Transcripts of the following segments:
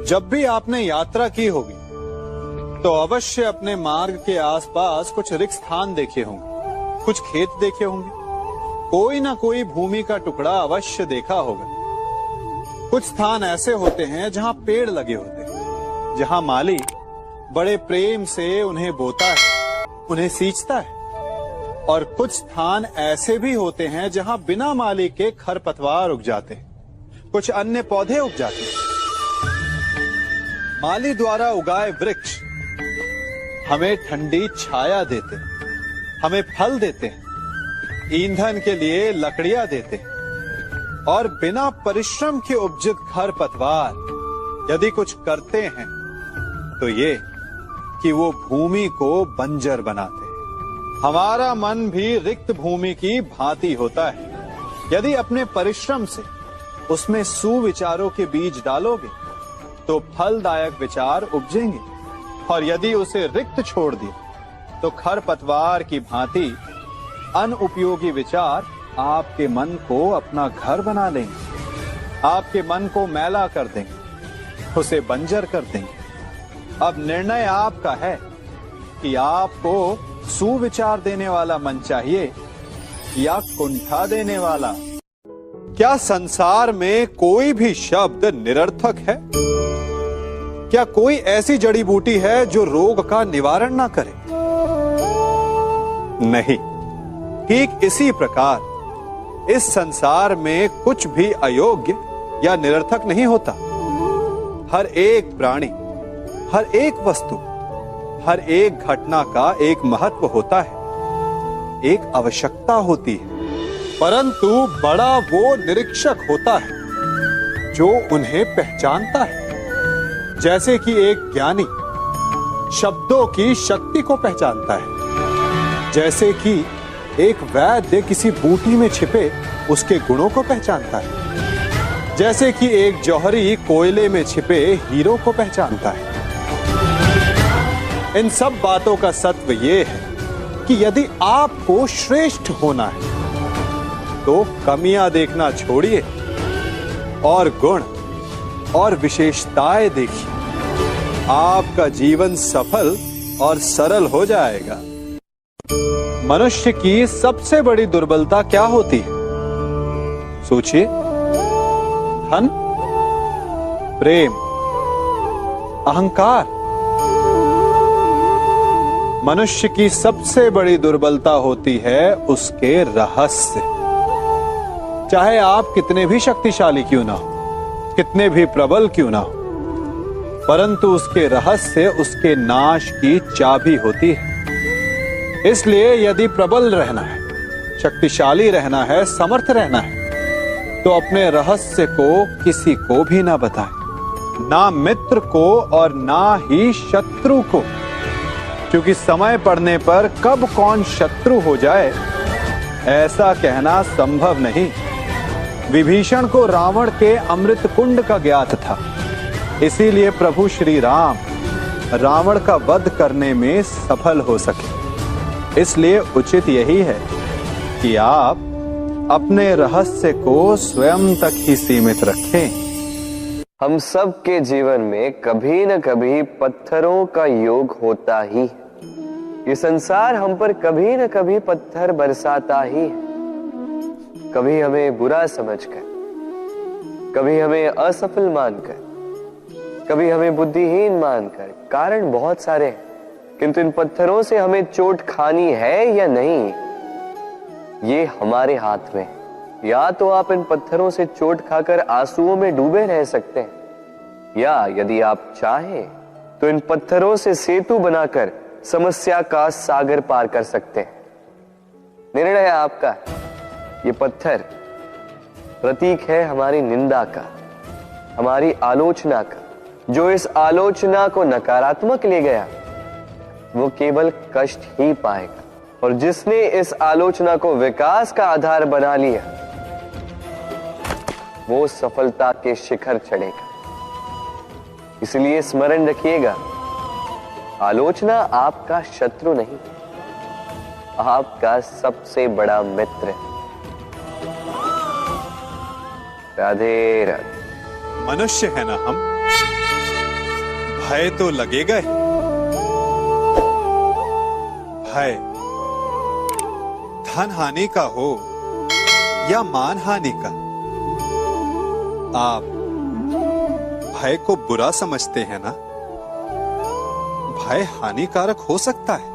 जब भी आपने यात्रा की होगी तो अवश्य अपने मार्ग के आसपास कुछ रिक्त स्थान देखे होंगे, कुछ खेत देखे होंगे, कोई ना कोई भूमि का टुकड़ा अवश्य देखा होगा। कुछ स्थान ऐसे होते हैं जहां पेड़ लगे होते हैं, जहां माली बड़े प्रेम से उन्हें बोता है, उन्हें सींचता है। और कुछ स्थान ऐसे भी होते हैं जहां बिना माली के खरपतवार उग जाते हैं, कुछ अन्य पौधे उग जाते हैं। माली द्वारा उगाए वृक्ष हमें ठंडी छाया देते हैं, हमें फल देते हैं, ईंधन के लिए लकड़ियां देते हैं। और बिना परिश्रम के उपजित खरपतवार यदि कुछ करते हैं तो ये कि वो भूमि को बंजर बनाते हैं। हमारा मन भी रिक्त भूमि की भांति होता है। यदि अपने परिश्रम से उसमें सुविचारों के बीज डालोगे तो फलदायक विचार उपजेंगे, और यदि उसे रिक्त छोड़ दिया तो खरपतवार की भांति अनुपयोगी विचार आपके मन को अपना घर बना लेंगे, आपके मन को मैला कर देंगे, उसे बंजर कर देंगे। अब निर्णय आपका है कि आपको सुविचार देने वाला मन चाहिए या कुंठा देने वाला। क्या संसार में कोई भी शब्द निरर्थक है? क्या कोई ऐसी जड़ी बूटी है जो रोग का निवारण ना करे? नहीं। ठीक इसी प्रकार इस संसार में कुछ भी अयोग्य या निरर्थक नहीं होता। हर एक प्राणी, हर एक वस्तु, हर एक घटना का एक महत्व होता है, एक आवश्यकता होती है। परंतु बड़ा वो निरीक्षक होता है जो उन्हें पहचानता है। जैसे कि एक ज्ञानी शब्दों की शक्ति को पहचानता है, जैसे कि एक वैद्य किसी बूटी में छिपे उसके गुणों को पहचानता है, जैसे कि एक जौहरी कोयले में छिपे हीरो को पहचानता है। इन सब बातों का सत्व ये है कि यदि आपको श्रेष्ठ होना है तो कमियां देखना छोड़िए और गुण और विशेषताएं देखिए। आपका जीवन सफल और सरल हो जाएगा। मनुष्य की सबसे बड़ी दुर्बलता क्या होती है? सोचिए। धन, प्रेम, अहंकार। मनुष्य की सबसे बड़ी दुर्बलता होती है उसके रहस्य। चाहे आप कितने भी शक्तिशाली क्यों ना हो, कितने भी प्रबल क्यों ना हो, परंतु उसके रहस्य उसके नाश की चाबी होती है। इसलिए यदि प्रबल रहना है, शक्तिशाली रहना है, समर्थ रहना है, तो अपने रहस्य को किसी को भी ना बताएं, ना मित्र को और ना ही शत्रु को, क्योंकि समय पड़ने पर कब कौन शत्रु हो जाए ऐसा कहना संभव नहीं। विभीषण को रावण के अमृत कुंड का ज्ञात था, इसीलिए प्रभु श्री राम रावण का वध करने में सफल हो सके। इसलिए उचित यही है कि आप अपने रहस्य को स्वयं तक ही सीमित रखें। हम सब के जीवन में कभी न कभी पत्थरों का योग होता ही है। ये संसार हम पर कभी न कभी पत्थर बरसाता ही है। कभी हमें बुरा समझकर, कभी हमें असफल मानकर, कभी हमें बुद्धिहीन मानकर। कारण बहुत सारे हैं, किंतु इन पत्थरों से हमें चोट खानी है या नहीं, ये हमारे हाथ में है। या तो आप इन पत्थरों से चोट खाकर आंसुओं में डूबे रह सकते हैं, या यदि आप चाहें तो इन पत्थरों से सेतु बनाकर समस्या का सागर पार कर सकते हैं। निर्णय आपका है। ये पत्थर प्रतीक है हमारी निंदा का, हमारी आलोचना का। जो इस आलोचना को नकारात्मक ले गया वो केवल कष्ट ही पाएगा, और जिसने इस आलोचना को विकास का आधार बना लिया वो सफलता के शिखर चढ़ेगा। इसलिए स्मरण रखिएगा, आलोचना आपका शत्रु नहीं, आपका सबसे बड़ा मित्र है। राधे राधे। मनुष्य है ना हम, भय तो लगेगा ही। भय धन हानि का हो या मान हानि का, आप भय को बुरा समझते हैं ना? भय हानिकारक हो सकता है,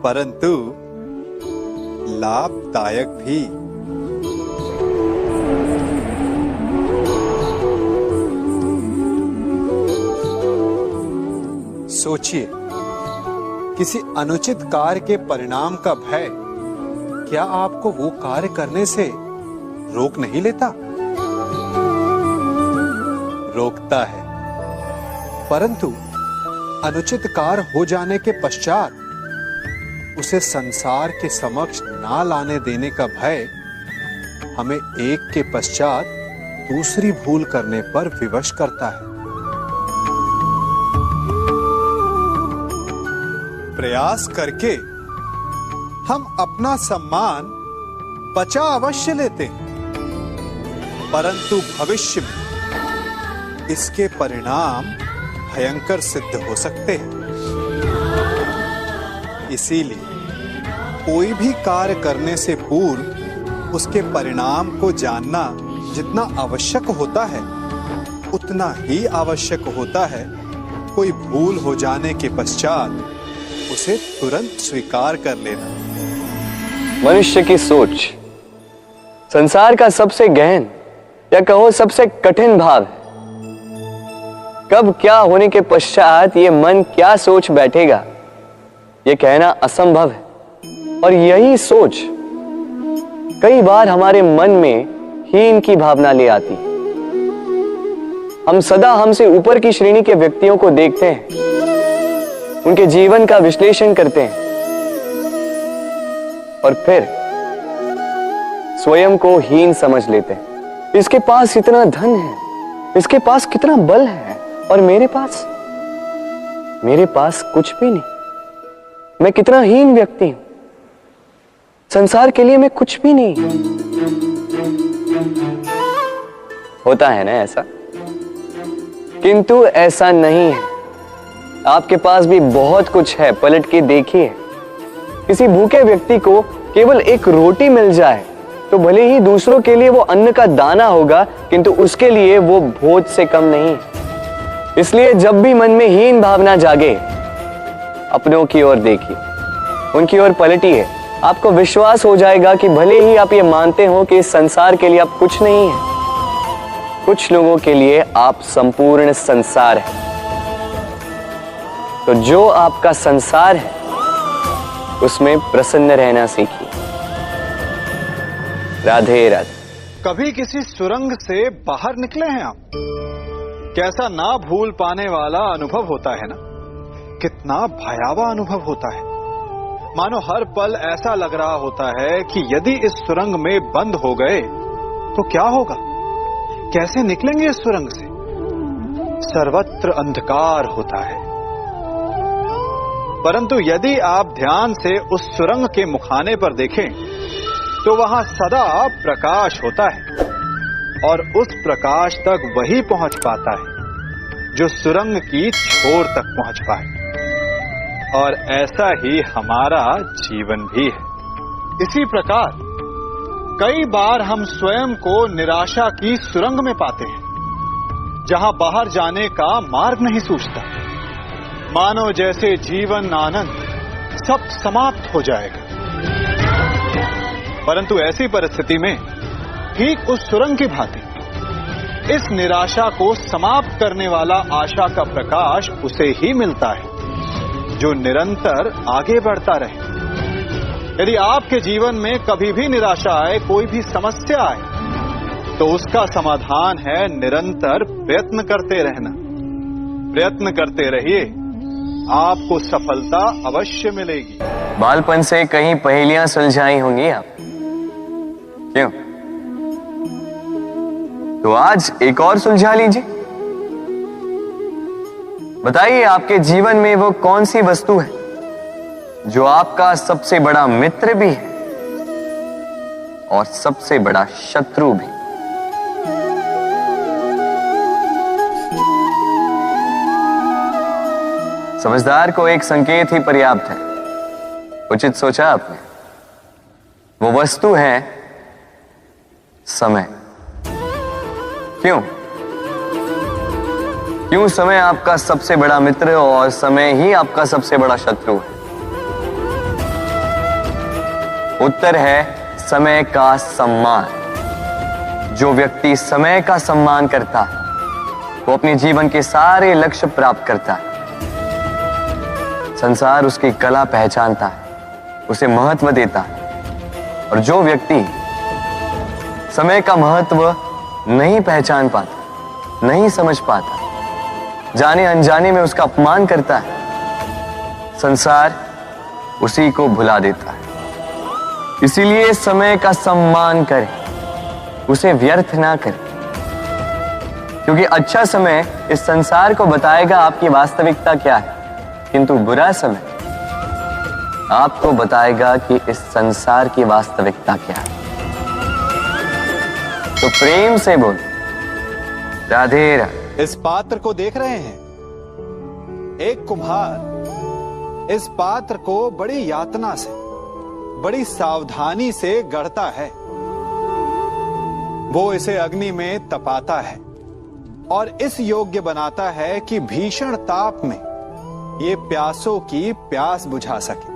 परंतु लाभदायक भी। सोचिए, किसी अनुचित कार्य के परिणाम का भय क्या आपको वो कार्य करने से रोक नहीं लेता? रोकता है, परंतु अनुचित कार्य हो जाने के पश्चात उसे संसार के समक्ष ना लाने देने का भय हमें एक के पश्चात दूसरी भूल करने पर विवश करता है। प्रयास करके हम अपना सम्मान बचा अवश्य लेते हैं, परंतु भविष्य में इसके परिणाम भयंकर सिद्ध हो सकते हैं। इसीलिए कोई भी कार्य करने से पूर्व उसके परिणाम को जानना जितना आवश्यक होता है, उतना ही आवश्यक होता है कोई भूल हो जाने के पश्चात उसे तुरंत स्वीकार कर लेना। मनुष्य की सोच संसार का सबसे गहन या कहो सबसे कठिन भाव है। कब क्या होने के पश्चात ये मन क्या सोच बैठेगा, ये कहना असंभव है। और यही सोच कई बार हमारे मन में हीन की भावना ले आती। हम सदा हमसे ऊपर की श्रेणी के व्यक्तियों को देखते हैं, उनके जीवन का विश्लेषण करते हैं और फिर स्वयं को हीन समझ लेते हैं। इसके पास इतना धन है, इसके पास कितना बल है, और मेरे पास कुछ भी नहीं। मैं कितना हीन व्यक्ति हूं, संसार के लिए मैं कुछ भी नहीं। होता है ना ऐसा? किंतु ऐसा नहीं है। आपके पास भी बहुत कुछ है, पलट के देखिए। किसी भूखे व्यक्ति को केवल एक रोटी मिल जाए तो भले ही दूसरों के लिए वो अन्न का दाना होगा, किंतु उसके लिए वो भोज से कम नहीं। इसलिए जब भी मन में हीन भावना जागे, अपनों की ओर देखिए, उनकी ओर पलटिए। आपको विश्वास हो जाएगा कि भले ही आप ये मानते हो कि इस संसार के लिए आप कुछ नहीं है, कुछ लोगों के लिए आप संपूर्ण संसार है। तो जो आपका संसार है उसमें प्रसन्न रहना सीखिए। राधे राधे। कभी किसी सुरंग से बाहर निकले हैं आप? कैसा ना भूल पाने वाला अनुभव होता है ना? कितना भयावह अनुभव होता है। मानो हर पल ऐसा लग रहा होता है कि यदि इस सुरंग में बंद हो गए तो क्या होगा, कैसे निकलेंगे इस सुरंग से? सर्वत्र अंधकार होता है। परंतु यदि आप ध्यान से उस सुरंग के मुखाने पर देखें तो वहां सदा प्रकाश होता है, और उस प्रकाश तक वही पहुंच पाता है जो सुरंग की छोर तक पहुंच पाए। और ऐसा ही हमारा जीवन भी है। इसी प्रकार कई बार हम स्वयं को निराशा की सुरंग में पाते हैं, जहां बाहर जाने का मार्ग नहीं सूझता। मानो जैसे जीवन आनंद सब समाप्त हो जाएगा। परंतु ऐसी परिस्थिति में ठीक उस सुरंग की भांति इस निराशा को समाप्त करने वाला आशा का प्रकाश उसे ही मिलता है जो निरंतर आगे बढ़ता रहे। यदि आपके जीवन में कभी भी निराशा आए, कोई भी समस्या आए, तो उसका समाधान है निरंतर प्रयत्न करते रहना। प्रयत्न करते रहिए, आपको सफलता अवश्य मिलेगी। बालपन से कहीं पहेलियां सुलझाई होंगी आप, क्यों? तो आज एक और सुलझा लीजिए। बताइए, आपके जीवन में वो कौन सी वस्तु है जो आपका सबसे बड़ा मित्र भी है और सबसे बड़ा शत्रु भी? समझदार को एक संकेत ही पर्याप्त है। उचित सोचा आपने। वो वस्तु है समय। क्यों समय आपका सबसे बड़ा मित्र और समय ही आपका सबसे बड़ा शत्रु है? उत्तर है समय का सम्मान। जो व्यक्ति समय का सम्मान करता है वो अपने जीवन के सारे लक्ष्य प्राप्त करता है। संसार उसकी कला पहचानता है, उसे महत्व देता है। और जो व्यक्ति समय का महत्व नहीं पहचान पाता, नहीं समझ पाता, जाने अनजाने में उसका अपमान करता है, संसार उसी को भुला देता है। इसीलिए समय का सम्मान करें, उसे व्यर्थ ना करें, क्योंकि अच्छा समय इस संसार को बताएगा आपकी वास्तविकता क्या है, किंतु बुरा समय आपको बताएगा कि इस संसार की वास्तविकता क्या है। तो प्रेम से बोल, राधे राधे। इस पात्र को देख रहे हैं? एक कुम्हार इस पात्र को बड़ी यातना से, बड़ी सावधानी से गढ़ता है। वो इसे अग्नि में तपाता है और इस योग्य बनाता है कि भीषण ताप में ये प्यासों की प्यास बुझा सके।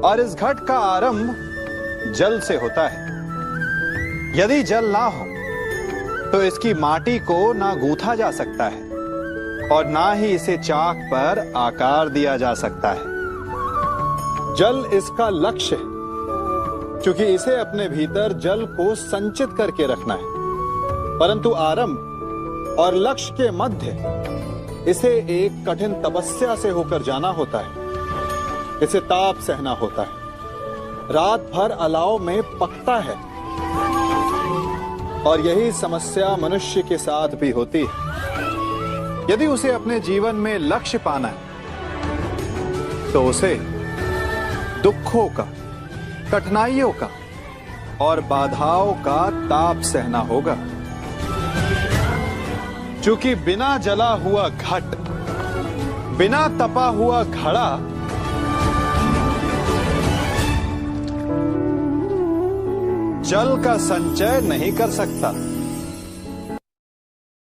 और इस घट का आरंभ जल से होता है। यदि जल ना हो तो इसकी माटी को ना गूंथा जा सकता है और ना ही इसे चाक पर आकार दिया जा सकता है। जल इसका लक्ष्य है, क्योंकि इसे अपने भीतर जल को संचित करके रखना है। परंतु आरंभ और लक्ष्य के मध्य इसे एक कठिन तपस्या से होकर जाना होता है। इसे ताप सहना होता है, रात भर अलाव में पकता है। और यही समस्या मनुष्य के साथ भी होती है। यदि उसे अपने जीवन में लक्ष्य पाना है तो उसे दुखों का, कठिनाइयों का और बाधाओं का ताप सहना होगा। क्योंकि बिना जला हुआ घट, बिना तपा हुआ घड़ा जल का संचय नहीं कर सकता।